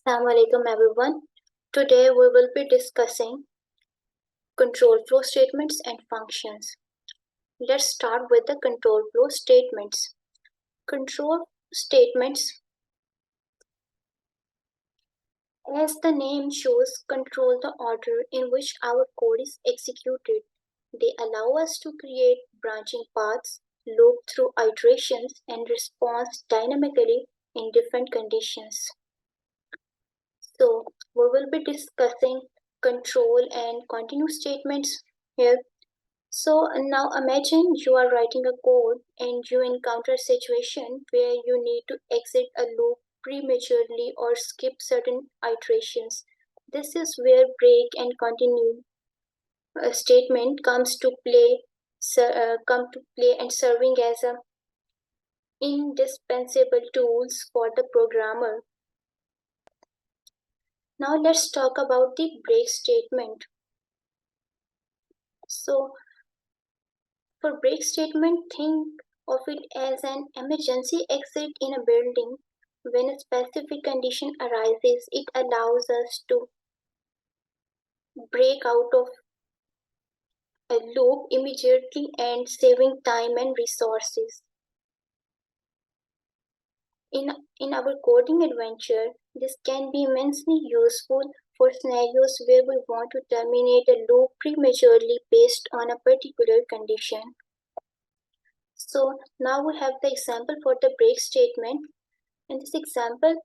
Assalamu alaikum everyone. Today we will be discussing control flow statements and functions. Let's start with the control flow statements. Control statements, as the name shows, control the order in which our code is executed. They allow us to create branching paths, loop through iterations, and respond dynamically in different conditions. So we will be discussing control and continue statements here. So now imagine you are writing a code and you encounter a situation where you need to exit a loop prematurely or skip certain iterations. This is where break and continue statement comes to play, and serving as a indispensable tools for the programmer. Now let's talk about the break statement. So for break statement, think of it as an emergency exit in a building. When a specific condition arises, it allows us to break out of a loop immediately and saving time and resources. In our coding adventure, this can be immensely useful for scenarios where we want to terminate a loop prematurely based on a particular condition. So now we have the example for the break statement. In this example,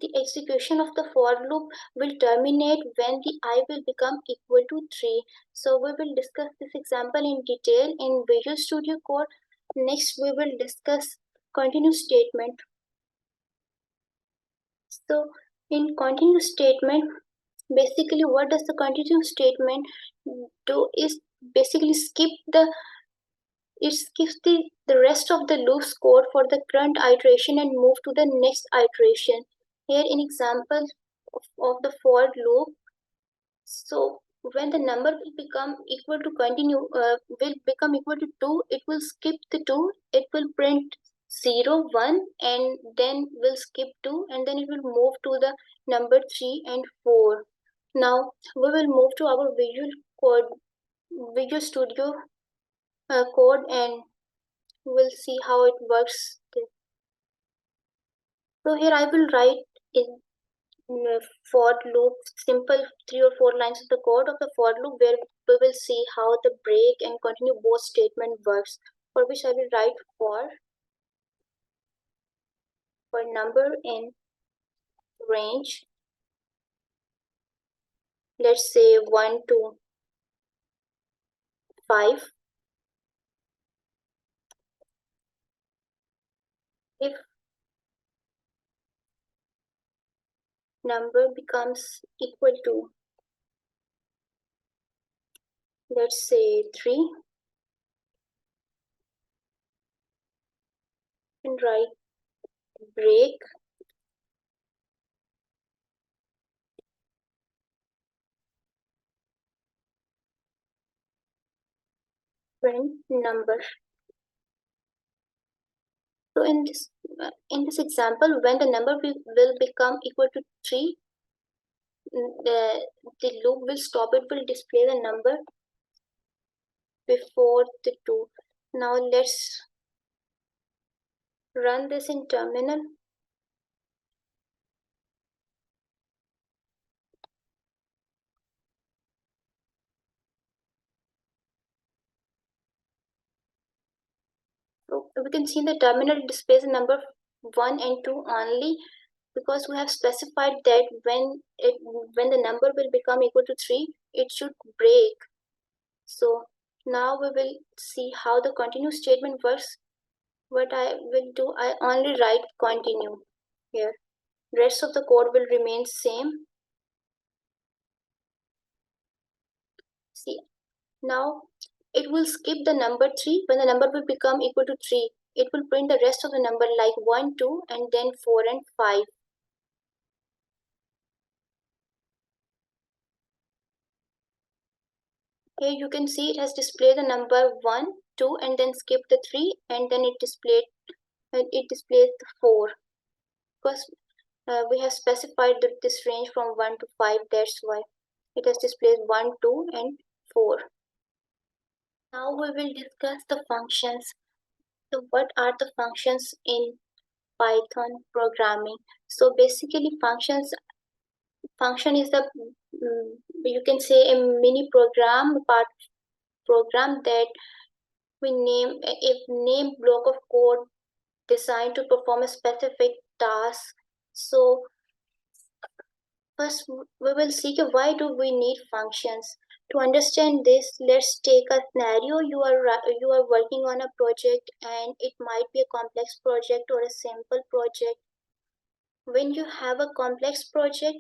the execution of the for loop will terminate when the I will become equal to 3. So we will discuss this example in detail in Visual Studio Code. Next, we will discuss continue statement. So in continue statement, basically what does the continue statement do is basically it skips the rest of the loop's code for the current iteration and move to the next iteration. Here in example of the for loop, so when the number will become equal to 2, it will skip the 2, it will print 0, 1 and then will skip 2 and then it will move to the number 3 and 4. Now we will move to our Visual Studio Code and we'll see how it works. So here I will write in for loop simple 3 or 4 lines of the code of the for loop where we will see how the break and continue both statement works, for which I will write for number in range, let's say 1 to 5. If number becomes equal to, let's say 3, and write break print number. So in this example, when the number will become equal to 3, the loop will stop. It will display the number before the 2. Now let's run this in terminal. So we can see in the terminal it displays the number 1 and 2 only, because we have specified that when the number will become equal to 3, it should break. So now we will see how the continue statement works. What I will do, I only write continue here. Rest of the code will remain same. See, now it will skip the number 3. When the number will become equal to 3, it will print the rest of the number like 1, 2 and then 4 and 5. Here you can see it has displayed the number 1, 2 and then skip the 3 and then it displayed and it displays the 4 because we have specified that this range from 1 to 5, that's why it has displayed 1, 2 and 4. Now we will discuss the functions. So what are the functions in Python programming? So basically function is the you can say a mini part program that we name a name block of code designed to perform a specific task. So first we will see why do we need functions. To understand this, let's take a scenario. You are working on a project and it might be a complex project or a simple project. When you have a complex project,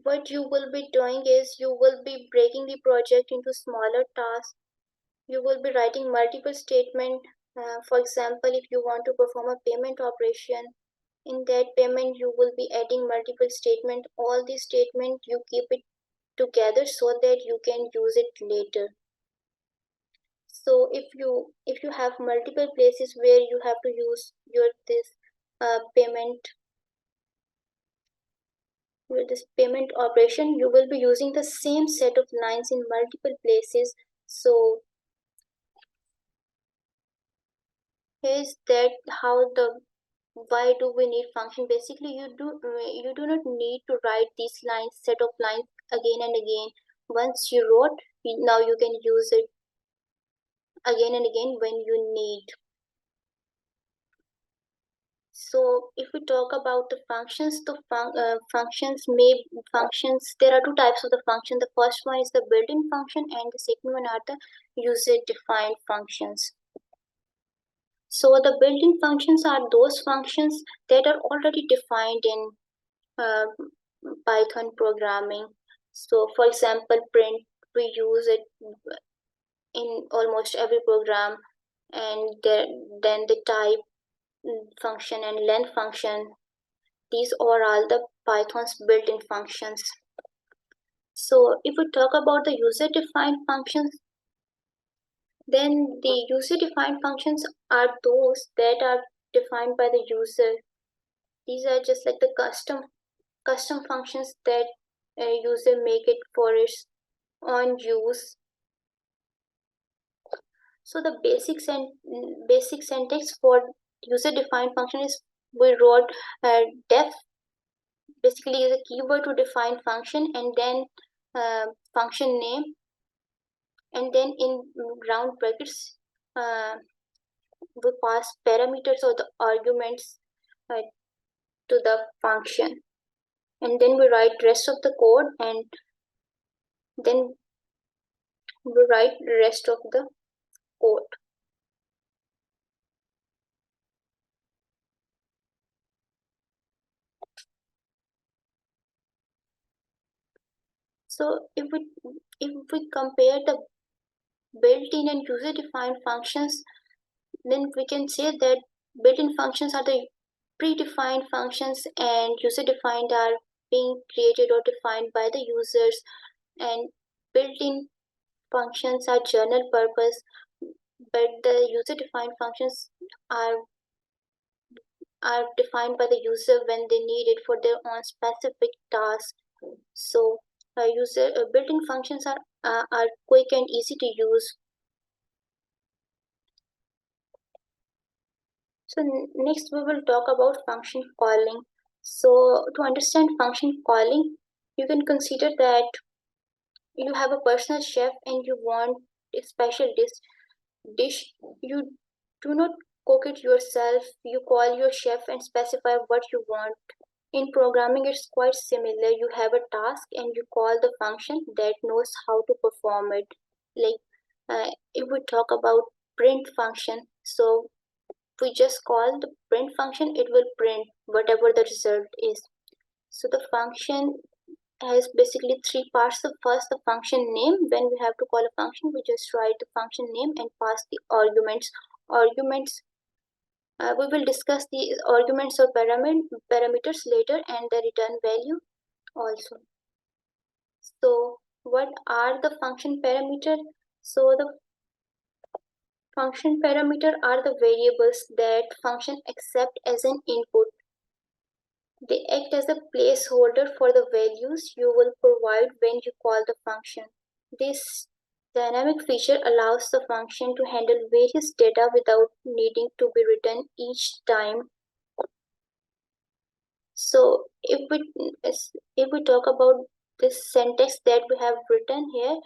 what you will be doing is you will be breaking the project into smaller tasks. You will be writing multiple statements. For example, if you want to perform a payment operation, in that payment you will be adding multiple statements. All these statements you keep it together so that you can use it later. So if you have multiple places where you have to use your payment with this payment operation, you will be using the same set of lines in multiple places. So here's that how the why do we need function. Basically you do not need to write these lines set of lines again and again. Once you wrote, now you can use it again and again when you need. So if we talk about the functions, functions, there are two types of the function. The first one is the built-in function and the second one are the user-defined functions. So the built-in functions are those functions that are already defined in uh, Python programming. So for example, print, we use it in almost every program, and then the type function and length function. These are all the Python's built-in functions. So if we talk about the user-defined functions, then the user-defined functions are those that are defined by the user. These are just like the custom functions that a user make it for its own use. So the basic syntax for user-defined function is we wrote def basically is a keyword to define function, and then function name, and then in round brackets we pass parameters or the arguments uh, to the function, and then we write rest of the code, and then we write the rest of the code. So if we compare the built-in and user-defined functions, then we can say that built-in functions are the predefined functions and user-defined are being created or defined by the users, and built-in functions are general purpose, but the user-defined functions are are defined by the user when they need it for their own specific task. So built-in functions are quick and easy to use. So next we will talk about function calling. So to understand function calling, you can consider that you have a personal chef and you want a special dish. You do not cook it yourself. You call your chef and specify what you want. In programming, it's quite similar. You have a task and you call the function that knows how to perform it. Like if we talk about print function, so we just call the print function, it will print whatever the result is. So the function has basically three parts. The first, the function name. When we have to call a function, we just write the function name and pass the arguments. Arguments, we will discuss the arguments or parameters later, and the return value also. So what are the function parameters? So Function parameter are the variables that function accept as an input. They act as a placeholder for the values you will provide when you call the function. This dynamic feature allows the function to handle various data without needing to be written each time. So if we talk about this syntax that we have written here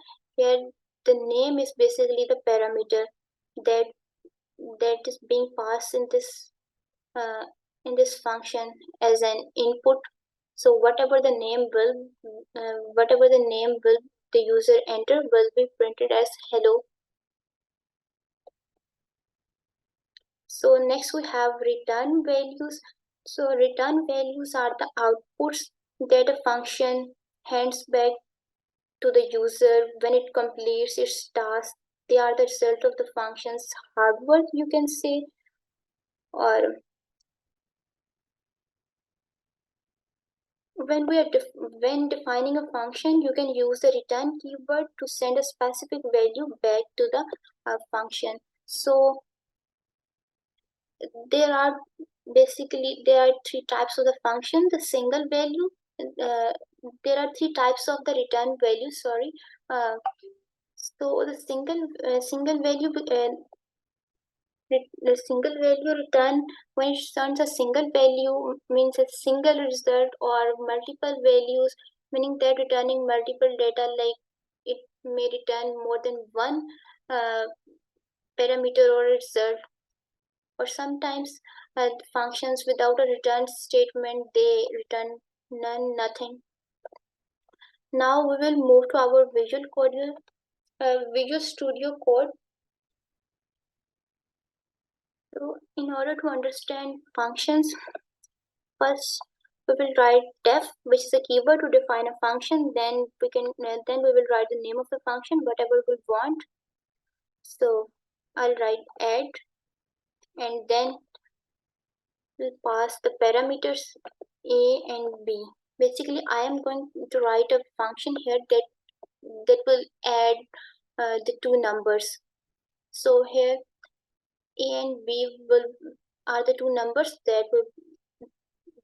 the name is basically the parameter that that is being passed uh, in this function as an input. So whatever the name will the user enter will be printed as hello. So next we have return values. So return values are the outputs that a function hands back to the user when it completes its task. They are the result of the function's hard work, you can say, or when defining a function, you can use the return keyword to send a specific value back to the function. So there are there are three types of the function. The single value, uh, there are three types of the return value. Sorry. Uh, so the single value the single value return when it returns a single value means a single result, or multiple values meaning that returning multiple data, like it may return more than one uh, parameter or result. Or sometimes functions without a return statement, they return none, nothing. Now we will move to our Visual Studio Code. So in order to understand functions, first we will write def, which is a keyword to define a function. Then we will write the name of the function, whatever we want. So I'll write add, and then we'll pass the parameters a and b. Basically, I am going to write a function here that will add the two numbers. So here a and b will are the two numbers that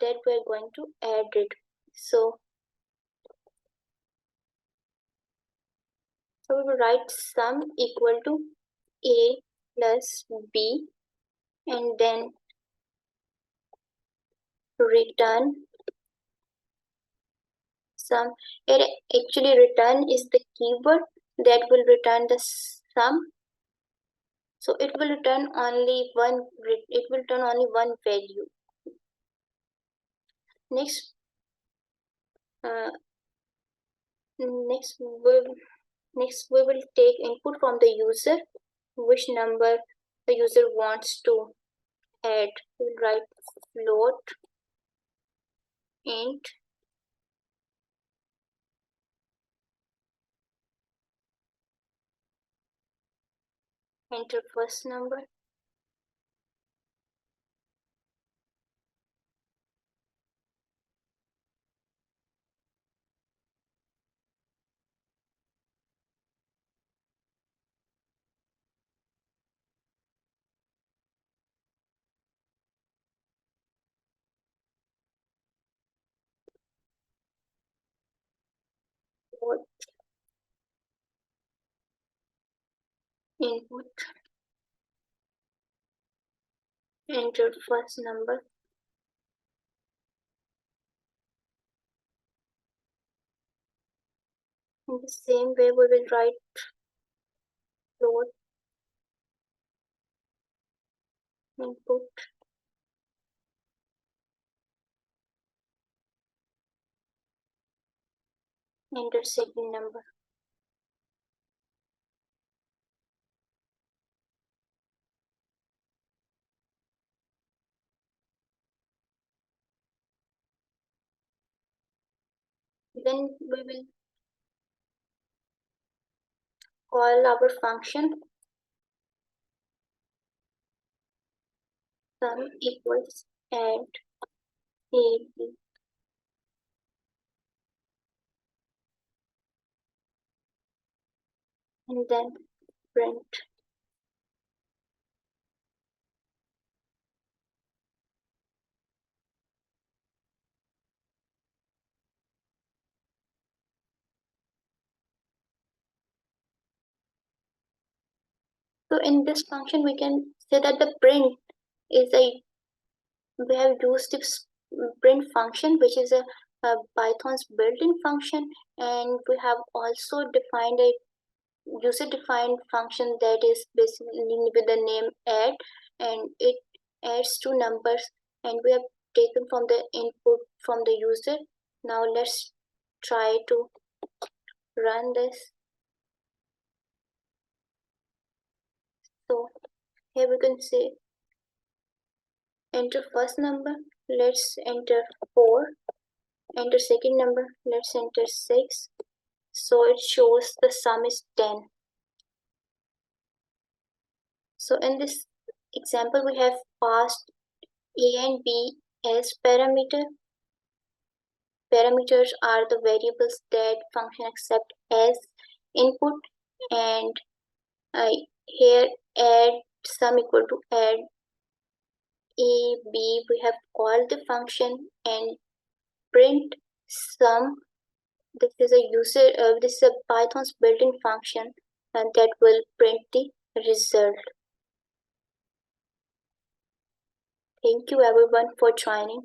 we're going to add it. So we will write sum equal to a plus b, and then return sum. It actually return is the keyword that will return the sum. So it will return only one. It will return only one value. Next, uh, next we will take input from the user, which number the user wants to add. We will write float int, enter first number. Float input, enter first number. In the same way, we will write float input, enter second number. Then we will call our function sum equals add a b, and then print. So in this function, we can say that the print is we have used this print function, which is a Python's built-in function, and we have also defined a user-defined function that is basically with the name add, and it adds two numbers, and we have taken from the input from the user. Now let's try to run this. So here we can say enter first number, let's enter 4, enter second number, let's enter 6. So it shows the sum is 10. So in this example, we have passed a and b as parameter. Parameters are the variables that function accept as input, and here add sum equal to add a b. We have called the function, and print sum. This is a Python's built-in function, and that will print the result. Thank you everyone for joining.